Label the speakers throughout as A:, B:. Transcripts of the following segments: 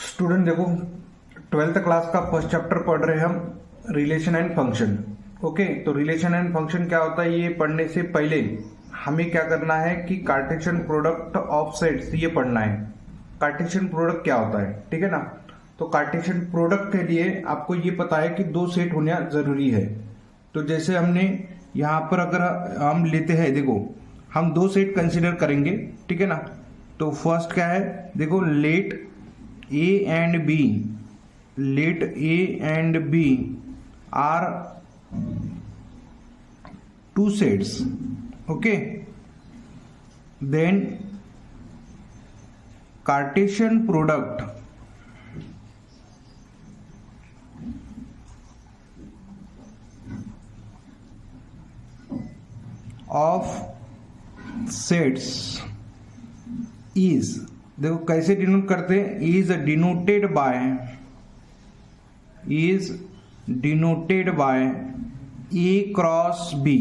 A: Student देखो, 12th class का first chapter पढ़ रहे हैं हम, रिलेशन एंड फंक्शन। ओके, तो रिलेशन एंड फंक्शन क्या होता है ये पढ़ने से पहले हमें क्या करना है कि कार्टेशियन प्रोडक्ट ऑफ सेट्स ये पढ़ना है। कार्टेशियन प्रोडक्ट क्या होता है, ठीक है ना। तो कार्टेशियन प्रोडक्ट के लिए आपको ये पता है कि दो सेट होना जरूरी है। तो जैसे हमने यहाँ पर अगर हम लेते हैं, देखो हम दो सेट कंसिडर करेंगे, ठीक है ना। तो फर्स्ट क्या है, देखो late A and B, let A and B are two sets, okay. Then Cartesian product of sets is, देखो कैसे डिनोट करते हैं, is denoted by A cross B.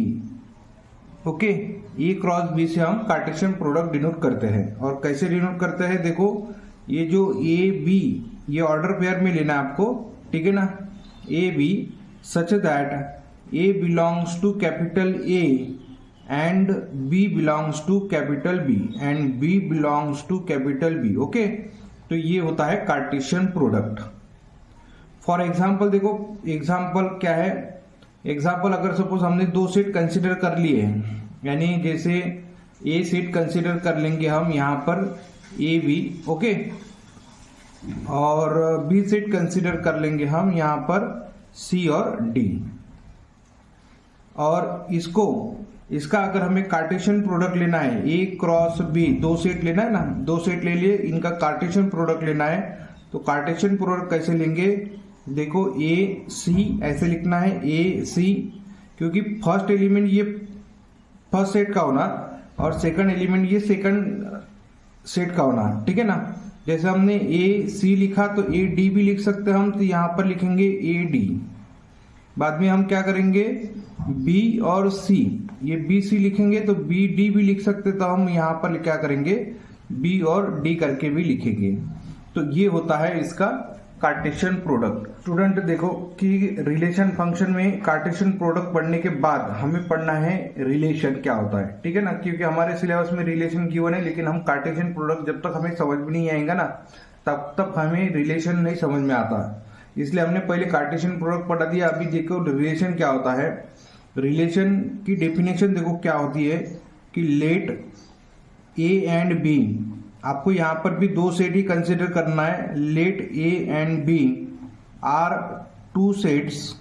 A: Okay, A cross B से हम कार्टेशियन प्रोडक्ट डिनोट करते हैं। और कैसे डिनोट करते हैं, देखो ये जो ए बी ये ऑर्डर पेयर में लेना है आपको, ठीक है ना। A B such that a belongs to capital A and B belongs to capital B and B belongs to capital B। Okay, तो ये होता है कार्टेशियन प्रोडक्ट। फॉर एग्जाम्पल देखो, एग्जाम्पल क्या है, एग्जाम्पल अगर सपोज हमने दो सेट कंसिडर कर लिए हैं, यानी जैसे ए सेट कंसिडर कर लेंगे हम यहाँ पर ए बी, ओके, और बी सेट कंसिडर कर लेंगे हम यहाँ पर सी और डी। और इसका अगर हमें कार्टेशियन प्रोडक्ट लेना है, ए क्रॉस बी दो सेट लेना है ना, दो सेट ले लिए, इनका कार्टेशियन प्रोडक्ट लेना है। तो कार्टेशियन प्रोडक्ट कैसे लेंगे, देखो ए सी ऐसे लिखना है, ए सी, क्योंकि फर्स्ट एलिमेंट ये फर्स्ट सेट का होना और सेकंड एलिमेंट ये सेकंड सेट का होना, ठीक है ना। जैसे हमने ए सी लिखा तो ए डी भी लिख सकते हैं हम, तो यहां पर लिखेंगे ए डी। बाद में हम क्या करेंगे, बी और सी, ये बी सी लिखेंगे तो बी डी भी लिख सकते, तो हम यहाँ पर क्या करेंगे बी और डी करके भी लिखेंगे। तो ये होता है इसका कार्टेशियन प्रोडक्ट। स्टूडेंट देखो कि रिलेशन फंक्शन में कार्टेशियन प्रोडक्ट पढ़ने के बाद हमें पढ़ना है रिलेशन क्या होता है, ठीक है ना। क्योंकि हमारे सिलेबस में रिलेशन गिवन है, लेकिन हम कार्टेशियन प्रोडक्ट जब तक हमें समझ में नहीं आएगा ना, तब तक हमें रिलेशन नहीं समझ में आता। इसलिए हमने पहले कार्टेशियन प्रोडक्ट पढ़ा दिया। अभी देखो रिलेशन क्या होता है। रिलेशन की डेफिनेशन देखो क्या होती है कि लेट ए एंड बी, आपको यहां पर भी दो सेट ही कंसिडर करना है। Let A and B are two sets,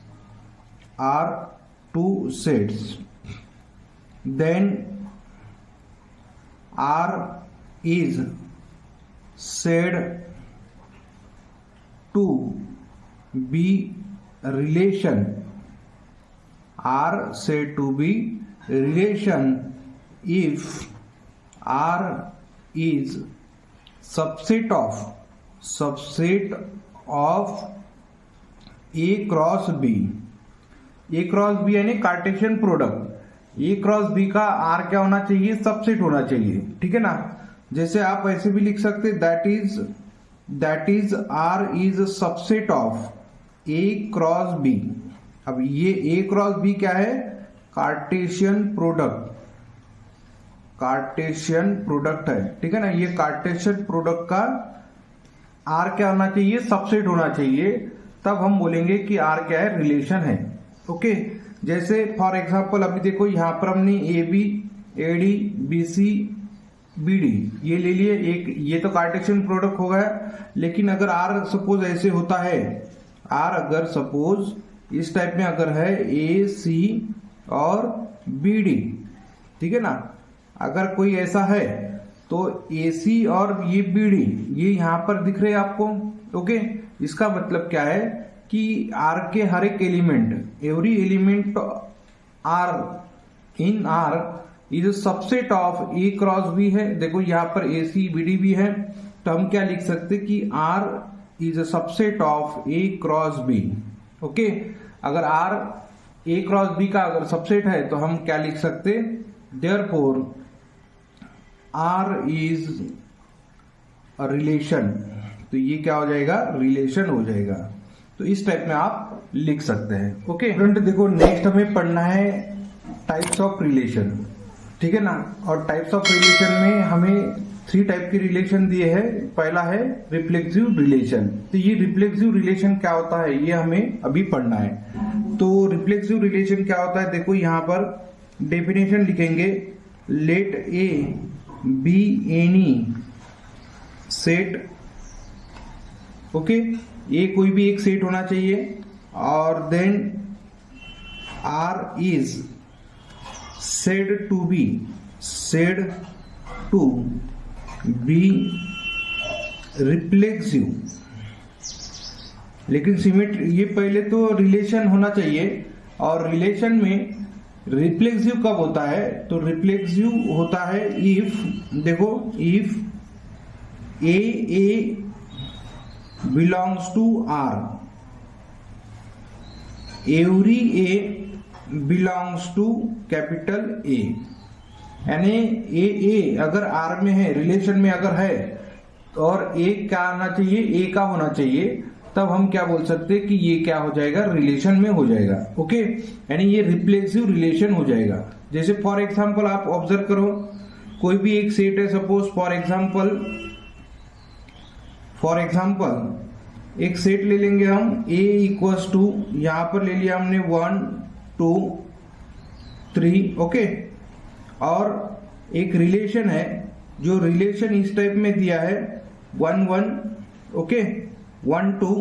A: then R is said to be relation, are said to be relation if R is subset of A cross B। A cross B यानी Cartesian product, A cross B का R क्या होना चाहिए, subset होना चाहिए, ठीक है ना। जैसे आप ऐसे भी लिख सकते, that is R is subset of A cross B। अब ये ए क्रॉस बी क्या है, कार्टेशियन प्रोडक्ट है, ठीक है ना। ये कार्टेशियन प्रोडक्ट का आर क्या होना चाहिए, सबसेट होना चाहिए, तब हम बोलेंगे कि आर क्या है, रिलेशन है। ओके, जैसे फॉर एग्जांपल अभी देखो यहां पर हमने A B, A D, B C, B D ये ले लिए, एक ये तो कार्टेशियन प्रोडक्ट हो गया। लेकिन अगर आर सपोज ऐसे होता है, आर अगर सपोज इस टाइप में अगर है ए सी और बी डी, ठीक है ना, अगर कोई ऐसा है तो ए सी और ये बी डी ये यहां पर दिख रहे हैं आपको। ओके, इसका मतलब क्या है कि आर के हर एक element, every element R in R is subset of A cross B है। देखो यहां पर ए सी बी डी भी है, तो हम क्या लिख सकते कि R is a subset of A cross B. Okay, अगर आर ए क्रॉस बी का अगर सबसेट है तो हम क्या लिख सकते, therefore R is a relation, तो ये क्या हो जाएगा, रिलेशन हो जाएगा। तो इस टाइप में आप लिख सकते हैं। ओके स्टूडेंट, देखो नेक्स्ट हमें पढ़ना है टाइप्स ऑफ रिलेशन, ठीक है ना। और टाइप्स ऑफ रिलेशन में हमें 3 टाइप के रिलेशन दिए हैं। पहला है रिफ्लेक्सिव रिलेशन। तो ये रिफ्लेक्सिव रिलेशन क्या होता है ये हमें अभी पढ़ना है। तो रिफ्लेक्सिव रिलेशन क्या होता है, देखो यहाँ पर डेफिनेशन लिखेंगे, let A B any set, okay, ये कोई भी एक सेट होना चाहिए, और then R is said to be reflexive. लेकिन सिमेट्री, ये पहले तो रिलेशन होना चाहिए, और रिलेशन में रिफ्लेक्सिव कब होता है, तो रिफ्लेक्सिव होता है इफ, देखो, if a belongs to R, every A belongs to capital A, यानी ए अगर आर में है, रिलेशन में अगर है, और ए क्या आना चाहिए, ए का होना चाहिए, तब हम क्या बोल सकते हैं कि ये क्या हो जाएगा, रिलेशन में हो जाएगा। ओके, यानी ये रिफ्लेक्सिव रिलेशन हो जाएगा। जैसे फॉर एग्जांपल आप ऑब्जर्व करो, कोई भी एक सेट है, सपोज फॉर एग्जांपल एक सेट ले लेंगे हम, ए इक्वल्स टू, यहां पर ले लिया हमने 1 2 3, ओके, और एक रिलेशन है, जो रिलेशन इस टाइप में दिया है 1 1, ओके, 1 2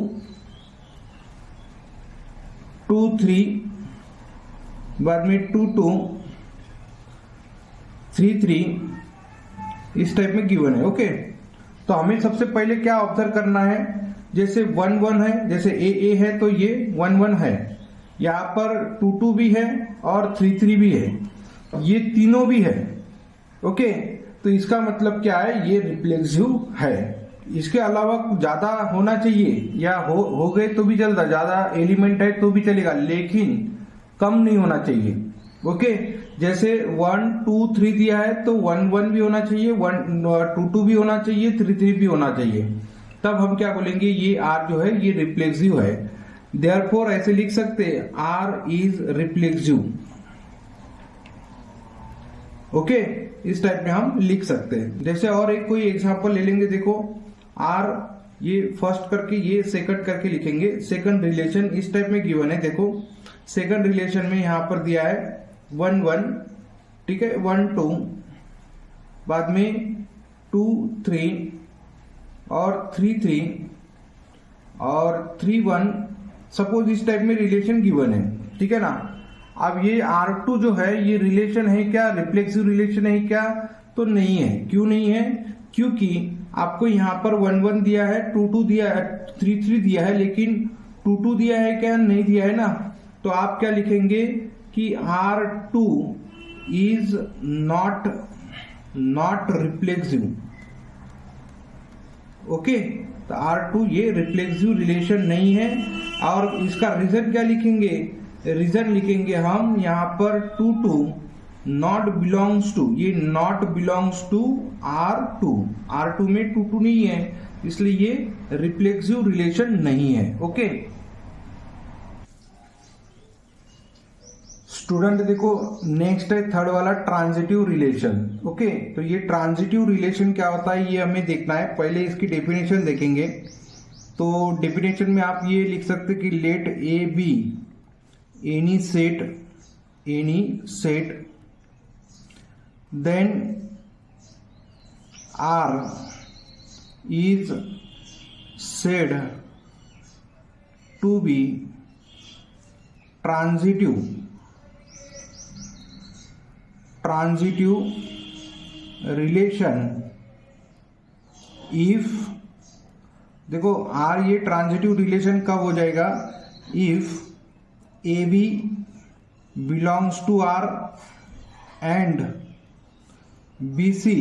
A: 2 3, बाद में 2 2 3 3, इस टाइप में गिवन है। ओके, तो हमें सबसे पहले क्या ऑब्जर्व करना है, जैसे 1 1 है, जैसे ए है तो ये 1 1 है, यहाँ पर 2 2 भी है और 3 3 भी है, ये तीनों भी है। ओके, तो इसका मतलब क्या है, ये रिफ्लेक्सिव है। इसके अलावा ज्यादा होना चाहिए, या हो गए तो भी चलता, ज्यादा एलिमेंट है तो भी चलेगा, लेकिन कम नहीं होना चाहिए। ओके, जैसे 1 2 3 दिया है तो 1 1 भी होना चाहिए, 2 2 भी होना चाहिए, 3 3 भी होना चाहिए, तब हम क्या बोलेंगे, ये आर जो है ये रिफ्लेक्सिव है। देयरफॉर ऐसे लिख सकते हैं, आर इज रिफ्लेक्सिव। ओके, इस टाइप में हम लिख सकते हैं। जैसे और एक कोई एग्जांपल ले लेंगे, देखो आर, ये फर्स्ट करके ये सेकंड करके लिखेंगे, सेकंड रिलेशन इस टाइप में गिवन है। देखो सेकंड रिलेशन में यहां पर दिया है 1 1, ठीक है, 1 2, बाद में 2 3 और 3 3 और 3 1, सपोज इस टाइप में रिलेशन गिवन है, ठीक है ना। अब ये R2 जो है ये रिलेशन है क्या, रिफ्लेक्सिव रिलेशन है क्या, तो नहीं है। क्यों नहीं है, क्योंकि आपको यहाँ पर 1 1 दिया है, 2 2 दिया है, 3 3 दिया है, लेकिन 2 2 दिया है क्या, नहीं दिया है ना। तो आप क्या लिखेंगे कि R2 is not reflexive. Okay, तो R2 ये रिफ्लेक्सिव रिलेशन नहीं है। और इसका रीजन क्या लिखेंगे, रीजन लिखेंगे हम यहाँ पर 2 2 नॉट बिलोंग्स टू, ये not belongs to R2, R2 में 2 2 नहीं है, इसलिए ये रिफ्लेक्सिव रिलेशन नहीं है। ओके स्टूडेंट, देखो नेक्स्ट है थर्ड वाला ट्रांजिटिव रिलेशन। ओके, तो ये ट्रांजिटिव रिलेशन क्या होता है ये हमें देखना है। पहले इसकी डेफिनेशन देखेंगे। तो डेफिनेशन में आप ये लिख सकते कि let A B any set then R is said to be transitive relation if, देखो आर ये ट्रांजिटिव रिलेशन कब हो जाएगा, if A B belongs to R and B C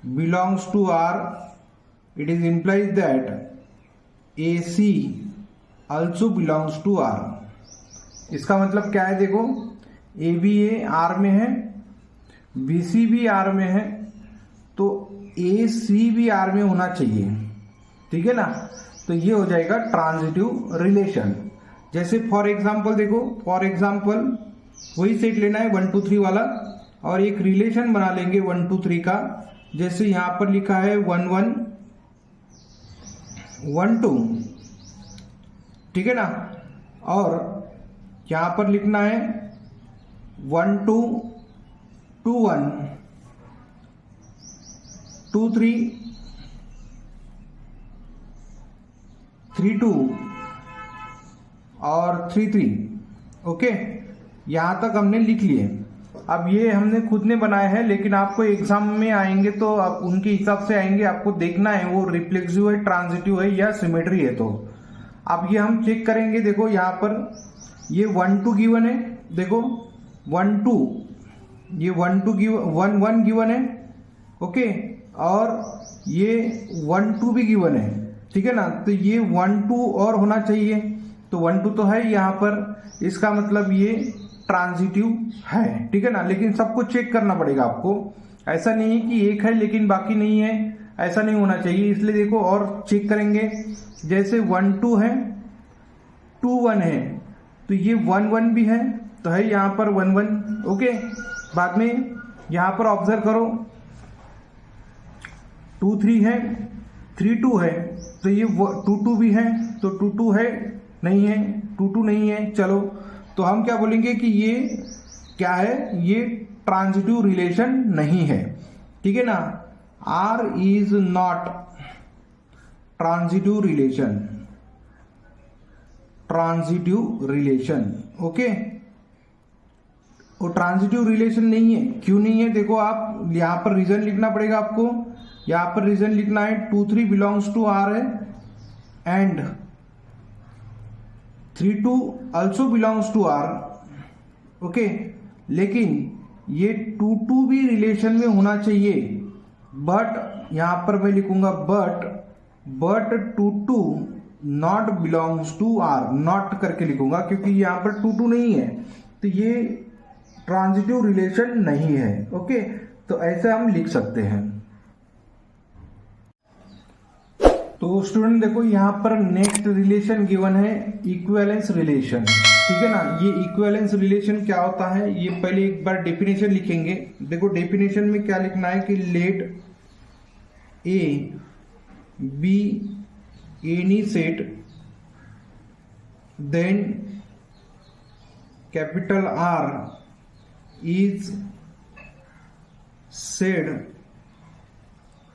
A: belongs to R, it is implies that A C also belongs to R. इसका मतलब क्या है, देखो ए बी ए आर में है, बी सी भी आर में है, तो ए सी भी आर में होना चाहिए। ठीक है ना। तो ये हो जाएगा ट्रांजिटिव रिलेशन। जैसे फॉर एग्जाम्पल देखो, फॉर एग्जाम्पल वही सेट लेना है 1 2 3 वाला और एक रिलेशन बना लेंगे 1 2 3 का। जैसे यहां पर लिखा है 1 1 1 2, ठीक है ना। और यहां पर लिखना है 1 2 2 1 2 3 3 2 और 3 3। ओके, यहां तक हमने लिख लिए। अब ये हमने खुद ने बनाया है, लेकिन आपको एग्जाम में आएंगे तो आप उनके हिसाब से आएंगे, आपको देखना है वो रिफ्लेक्सिव है, ट्रांजिटिव है या सिमेट्री है। तो अब ये हम चेक करेंगे। देखो यहाँ पर ये 1 2 गिवन है, देखो 1 2, ये 1 2 1 1 गिवन है, ओके, और ये 1 2 भी गिवन है, ठीक है ना। तो ये 1 2 और होना चाहिए, तो 1 2 तो है यहाँ पर, इसका मतलब ये ट्रांजिटिव है, ठीक है ना। लेकिन सबको चेक करना पड़ेगा आपको, ऐसा नहीं है कि एक है लेकिन बाकी नहीं है, ऐसा नहीं होना चाहिए। इसलिए देखो और चेक करेंगे। जैसे 1 2 है, 2 1 है, तो ये 1 1 भी है, तो है यहाँ पर 1 1, ओके। बाद में यहाँ पर ऑब्जर्व करो 2 3 है, 3 2 है, तो ये 2 2 भी है, तो 2 2 है नहीं है, 2 2 नहीं है। चलो, तो हम क्या बोलेंगे कि ये क्या है, ये ट्रांजिटिव रिलेशन नहीं है, ठीक है ना। R is not transitive relation, transitive relation, okay. वो ट्रांजिटिव रिलेशन नहीं है। क्यों नहीं है, देखो आप यहां पर रीजन लिखना पड़ेगा आपको। यहां पर रीजन लिखना है 2 3 बिलोंग्स टू आर है and 3 2 also belongs to R, okay. लेकिन ये 2 2 भी रिलेशन में होना चाहिए, बट यहां पर मैं लिखूंगा but 2 2 not belongs to R, not करके लिखूंगा क्योंकि यहां पर 2 2 नहीं है, तो ये ट्रांजिटिव रिलेशन नहीं है, ओके। तो ऐसे हम लिख सकते हैं। तो स्टूडेंट देखो यहाँ पर नेक्स्ट रिलेशन गिवन है इक्विवेलेंस रिलेशन, ठीक है ना। ये इक्विवेलेंस रिलेशन क्या होता है, ये पहले एक बार डेफिनेशन लिखेंगे। देखो डेफिनेशन में क्या लिखना है कि let A B any set then capital R is said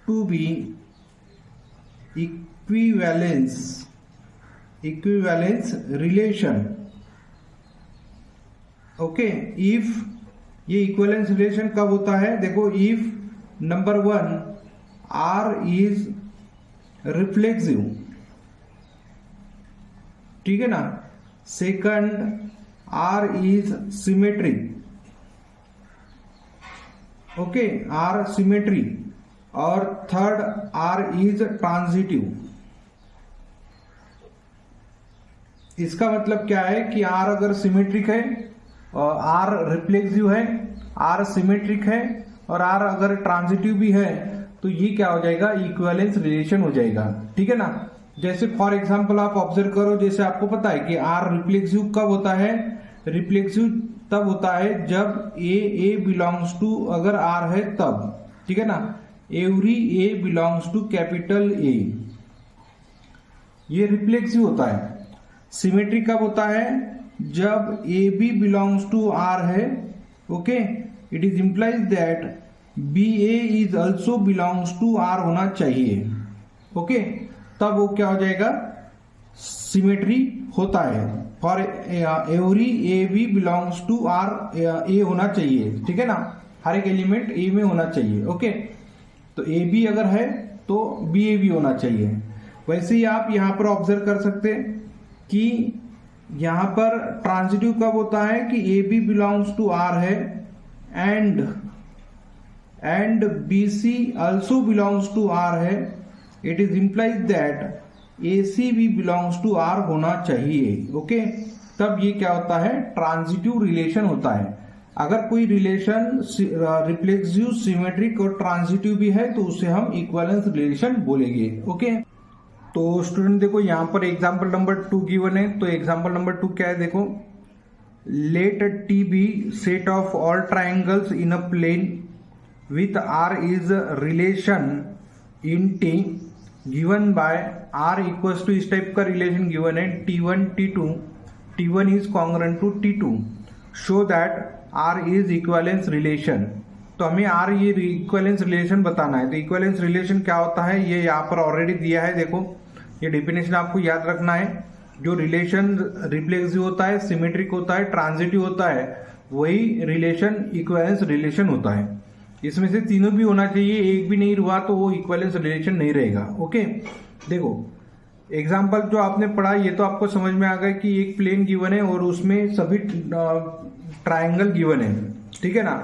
A: to be equivalence relation, okay. If ये इक्विवेलेंस रिलेशन कब होता है, देखो if number 1 R is reflexive, ठीक है ना। Second R is symmetric, okay, R symmetry. और थर्ड आर इज ट्रांजिटिव। इसका मतलब क्या है कि आर अगर सिमेट्रिक है और आर रिफ्लेक्सिव है, आर सिमेट्रिक है और आर अगर ट्रांजिटिव भी है, तो ये क्या हो जाएगा, इक्विवेलेंस रिलेशन हो जाएगा, ठीक है ना। जैसे फॉर एग्जांपल आप ऑब्जर्व करो, जैसे आपको पता है कि आर रिफ्लेक्सिव कब होता है, रिफ्लेक्सिव तब होता है जब ए बिलोंग्स टू अगर आर है तब, ठीक है ना। Every A belongs to capital A, ये रिफ्लेक्सिव होता है। सिमेट्री कब होता है, जब A B belongs to R है, okay. It is implies that B A is also belongs to R होना चाहिए, ओके। तब वो क्या हो जाएगा, सिमेट्री होता है। For every A B belongs to R A होना चाहिए, ठीक है ना। हर एक एलिमेंट ए में होना चाहिए, ओके। तो ए बी अगर है तो बी ए भी होना चाहिए। वैसे ही आप यहां पर ऑब्जर्व कर सकते कि यहां पर ट्रांजिटिव कब होता है कि A B belongs to R है and B C also belongs to R है। It is implies that A C भी बिलोंग्स टू आर होना चाहिए, ओके। तब ये क्या होता है, ट्रांजिटिव रिलेशन होता है। अगर कोई रिलेशन रिफ्लेक्सिव, सिमेट्रिक और ट्रांजिटिव भी है तो उसे हम इक्विवेलेंस रिलेशन बोलेंगे, ओके। तो स्टूडेंट देखो यहाँ पर एग्जाम्पल नंबर 2 गिवन है। तो एग्जाम्पल नंबर 2 क्या है, देखो let T be set of all triangles in a plane with R is relation in T given by R equals to, इस टाइप का रिलेशन गिवन है T1 T2, T1 is congruent to T2, show that R is equivalence relation. तो हमें R ये equivalence relation बताना है। तो इक्विवेलेंस रिलेशन क्या होता है ये यहाँ पर ऑलरेडी दिया है, देखो ये डेफिनेशन आपको याद रखना है। जो रिलेशन रिफ्लेक्सिव होता है, सिमेट्रिक होता है, ट्रांजिटिव होता है, वही रिलेशन इक्विवेलेंस रिलेशन होता है। इसमें से तीनों भी होना चाहिए, एक भी नहीं हुआ तो वो इक्विवेलेंस रिलेशन नहीं रहेगा। ओके, देखो एग्जाम्पल जो आपने पढ़ा ये तो आपको समझ में आ गया कि एक प्लेन गिवन है और उसमें सभी ट्राइंगल गिवन है, ठीक है ना।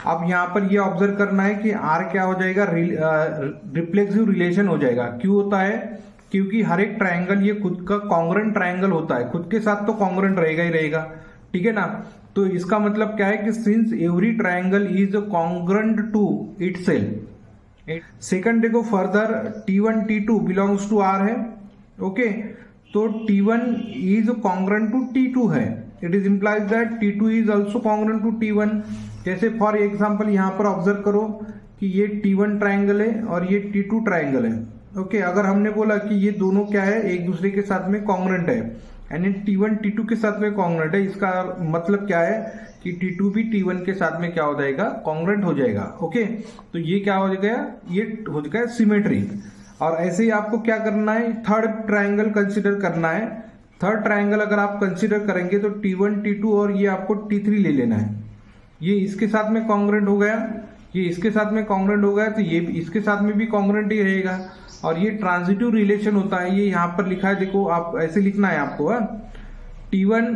A: अब यहाँ पर ये ऑब्जर्व करना है कि आर क्या हो जाएगा, रिफ्लेक्सिव रिलेशन हो जाएगा। क्यों होता है, क्योंकि हर एक ट्राइंगल ये खुद का कॉन्ग्रुएंट ट्राइंगल होता है, खुद के साथ तो कॉन्ग्रुएंट रहेगा ही रहेगा, ठीक है ना। तो इसका मतलब क्या है कि since every triangle is congruent to itself. Second देखो further T1 T2 belongs to R है, ओके। तो T1 is congruent to T2 है, it is implies that T2 is also congruent to T1। जैसे फॉर एग्जाम्पल यहाँ पर observe करो कि ये T1 ट्राइंगल है और ये T2 ट्राइंगल है, ओके। अगर हमने बोला कि ये दोनों क्या है, एक दूसरे के साथ में कॉन्ग्रुएंट है, यानी T1 T2 के साथ में कॉन्ग्रुएंट है, इसका मतलब क्या है कि T2 भी T1 के साथ में क्या हो जाएगा, कॉन्ग्रुएंट हो जाएगा, ओके। तो ये क्या हो गया, ये हो गया सिमेट्री। और ऐसे ही आपको क्या करना है, थर्ड ट्राइंगल कंसिडर करना है। थर्ड ट्राइंगल अगर आप कंसिडर करेंगे तो T1 T2 और ये आपको T3 ले लेना है। ये इसके साथ में कॉन्ग्रुएंट हो गया, ये इसके साथ में कॉन्ग्रुएंट हो गया, तो ये इसके साथ में भी कॉन्ग्रुएंट ही रहेगा। और ये ट्रांजिटिव रिलेशन होता है, ये यहाँ पर लिखा है, देखो आप ऐसे लिखना है आपको, T1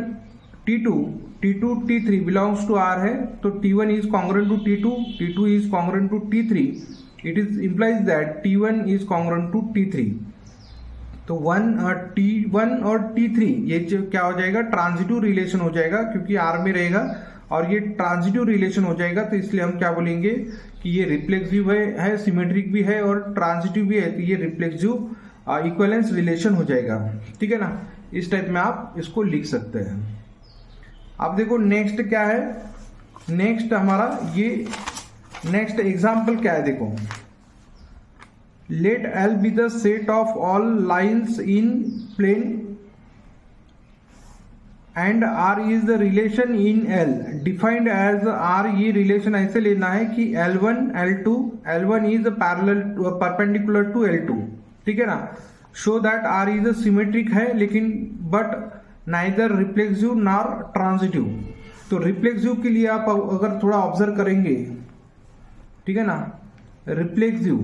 A: T2 T2 T3 belongs to R है, तो T1 is congruent to T2, T2 is congruent to T3, it is implies that T1 is congruent to T3। तो T1 और T3 ये क्या हो जाएगा, ट्रांजिटिव रिलेशन हो जाएगा, क्योंकि R में रहेगा और ये ट्रांजिटिव रिलेशन हो जाएगा। तो इसलिए हम क्या बोलेंगे कि ये रिफ्लेक्सिव है, सिमेट्रिक भी है और ट्रांजिटिव भी है, तो ये रिफ्लेक्सिव इक्विवेलेंस रिलेशन हो जाएगा, ठीक है ना। इस टाइप में आप इसको लिख सकते हैं। अब देखो नेक्स्ट क्या है, नेक्स्ट हमारा ये नेक्स्ट एग्जाम्पल क्या है, देखो let L be the set of all lines in plane and R is the relation in L defined as R। ये रिलेशन ऐसे लेना है कि L1 L2, L1 is parallel perpendicular to L2, ठीक है ना। Show that R is symmetric है, लेकिन but neither reflexive nor transitive. तो रिफ्लेक्सिव के लिए आप अगर थोड़ा ऑब्जर्व करेंगे, ठीक है ना, रिफ्लेक्सिव,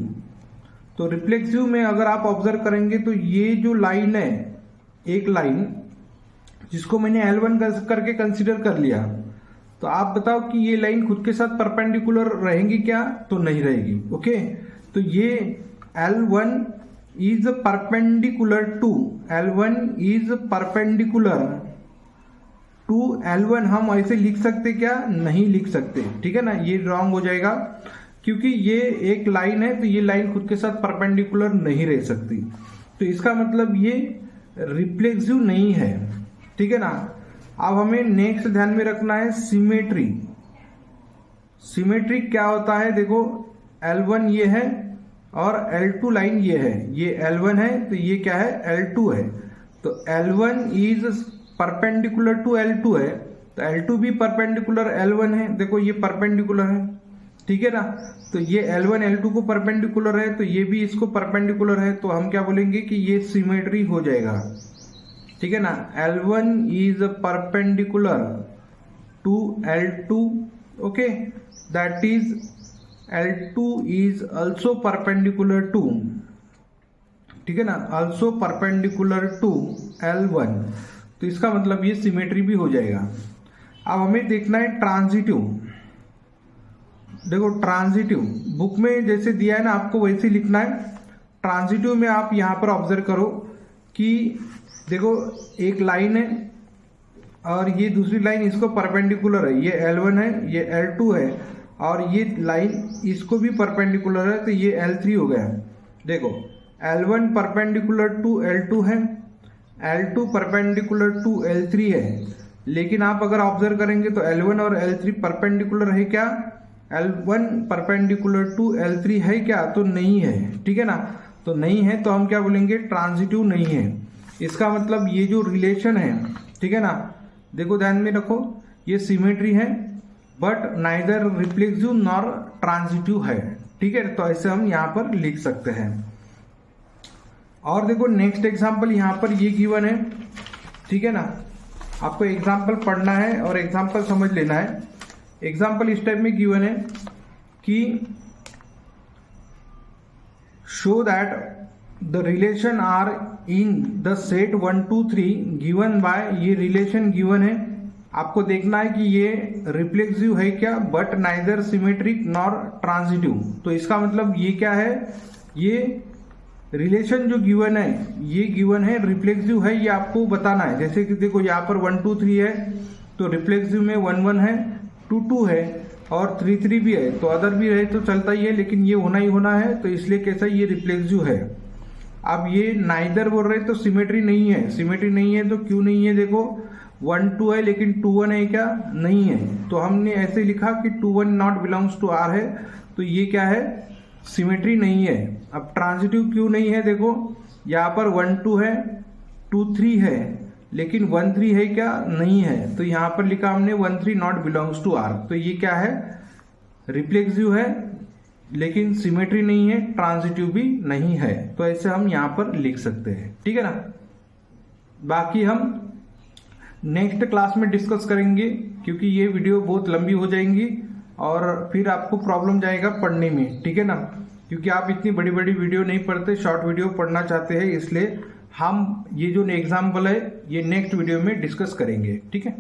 A: तो रिफ्लेक्सिव में अगर आप ऑब्जर्व करेंगे तो ये जो लाइन है, एक लाइन जिसको मैंने L1 करके कंसीडर कर लिया, तो आप बताओ कि ये लाइन खुद के साथ परपेंडिकुलर रहेंगी क्या, तो नहीं रहेगी, ओके। तो ये L1 is perpendicular to, L1 is perpendicular to L1, हम ऐसे लिख सकते क्या, नहीं लिख सकते, ठीक है ना। ये रॉन्ग हो जाएगा, क्योंकि ये एक लाइन है, तो ये लाइन खुद के साथ परपेंडिकुलर नहीं रह सकती। तो इसका मतलब ये रिफ्लेक्सिव नहीं है, ठीक है ना। अब हमें नेक्स्ट ध्यान में रखना है सिमेट्री। सिमेट्री क्या होता है, देखो L1 ये है और L2 लाइन ये है, ये L1 है तो ये क्या है, L2 है। तो L1 is perpendicular to L2 है, तो L2 भी परपेंडिकुलर L1 है, देखो ये परपेंडिकुलर है, ठीक है ना। तो ये L1 L2 को परपेंडिकुलर है, तो ये भी इसको परपेंडिकुलर है, तो हम क्या बोलेंगे कि ये सिमेट्री हो जाएगा, ठीक है ना। L1 is perpendicular to L2, okay, that is L2 is also perpendicular to, ठीक है ना, ऑल्सो परपेंडिकुलर टू L1। तो इसका मतलब ये सिमेट्री भी हो जाएगा। अब हमें देखना है ट्रांजिटिव। देखो ट्रांजिटिव बुक में जैसे दिया है ना, आपको वैसे लिखना है। ट्रांजिटिव में आप यहां पर ऑब्जर्व करो कि देखो एक लाइन है और ये दूसरी लाइन इसको परपेंडिकुलर है, ये L1 है, ये L2 है, और ये लाइन इसको भी परपेंडिकुलर है, तो ये L3 हो गया। देखो L1 परपेंडिकुलर टू L2 है, L2 परपेंडिकुलर टू L3 है, लेकिन आप अगर ऑब्जर्व करेंगे तो L1 और L3 परपेंडिकुलर है क्या? L1 परपेंडिकुलर टू L3 है क्या? तो नहीं है, ठीक है ना। तो नहीं है तो हम क्या बोलेंगे? ट्रांजिटिव नहीं है। इसका मतलब ये जो रिलेशन है, ठीक है ना, देखो ध्यान में रखो, ये सिमेट्री है but neither reflexive nor transitive है, ठीक है। तो ऐसे हम यहाँ पर लिख सकते हैं। और देखो नेक्स्ट एग्जांपल यहाँ पर ये गिवन है, ठीक है ना। आपको एग्जांपल पढ़ना है और एग्जांपल समझ लेना है। एग्जांपल इस टाइप में गिवन है कि show that the relation R in the set 1 2 3 given by, ये रिलेशन गिवन है, आपको देखना है कि ये रिफ्लेक्सिव है क्या, but neither symmetric nor transitive. तो इसका मतलब ये क्या है? ये रिलेशन जो गिवन है, ये गिवन है रिफ्लेक्सिव है, ये आपको बताना है। जैसे कि देखो यहाँ पर 1 2 3 है, तो रिफ्लेक्सिव में 1 1 है, 2 2 है और 3 3 भी है, तो अदर भी रहे तो चलता ही है, लेकिन ये होना ही होना है, तो इसलिए कैसा ये रिफ्लेक्सिव है। अब ये नाइदर बोल रहे तो सिमेट्री नहीं है, सिमेट्री नहीं है तो क्यों नहीं है? देखो 1 2 है लेकिन 2 1 है क्या? नहीं है। तो हमने ऐसे लिखा कि 2 1 नॉट बिलोंग्स टू आर है, तो ये क्या है? सिमेट्री नहीं है। अब ट्रांजिटिव क्यों नहीं है? देखो यहाँ पर 1 2 है, 2 3 है, लेकिन 1 3 है क्या? नहीं है। तो यहाँ पर लिखा हमने 1 3 नॉट बिलोंग्स टू आर, तो ये क्या है? रिफ्लेक्सिव है लेकिन सिमेट्री नहीं है, ट्रांजिटिव भी नहीं है। तो ऐसे हम यहाँ पर लिख सकते हैं, ठीक है ना। बाकी हम नेक्स्ट क्लास में डिस्कस करेंगे, क्योंकि ये वीडियो बहुत लंबी हो जाएंगी और फिर आपको प्रॉब्लम जाएगा पढ़ने में, ठीक है ना। क्योंकि आप इतनी बड़ी बड़ी वीडियो नहीं पढ़ते, शॉर्ट वीडियो पढ़ना चाहते हैं, इसलिए हम ये जो एग्जाम्पल है ये नेक्स्ट वीडियो में डिस्कस करेंगे, ठीक है।